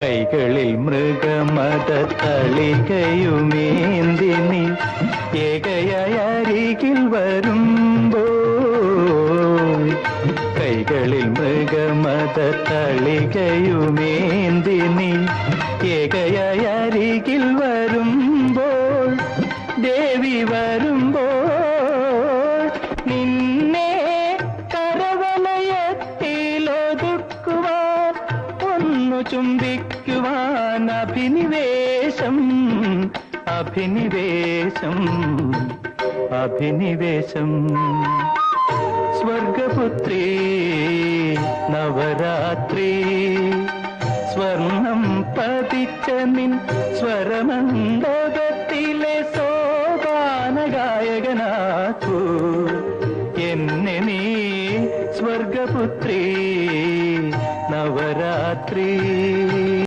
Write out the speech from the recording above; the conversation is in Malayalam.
കൈകളിൽ മൃഗമത തളികയുമേന്തി നീ ഏകയായ അരികിൽ വരുമ്പോൾ, കൈകളിൽ മൃഗമത തളികയുമേന്തി നീ ഏകയായ അരികിൽ വരുമ്പോൾ, ദേവി വരുമ്പോൾ നിന്നെ കരവലയത്തിലൊതുക്കുവാൻ ഒന്നു ചുംബിക്കുവാൻ അഭിനിവേശം അഭിനിവേശം അഭിനിവേശം. സ്വർഗപുത്രി നവരാത്രി സ്വർണം പതിച്ച നിൻ സ്വരമണ്ഡപത്തിലെ സോപാന ഗായകനാക്കൂ എന്നെ നീ സ്വർഗപുത്രി.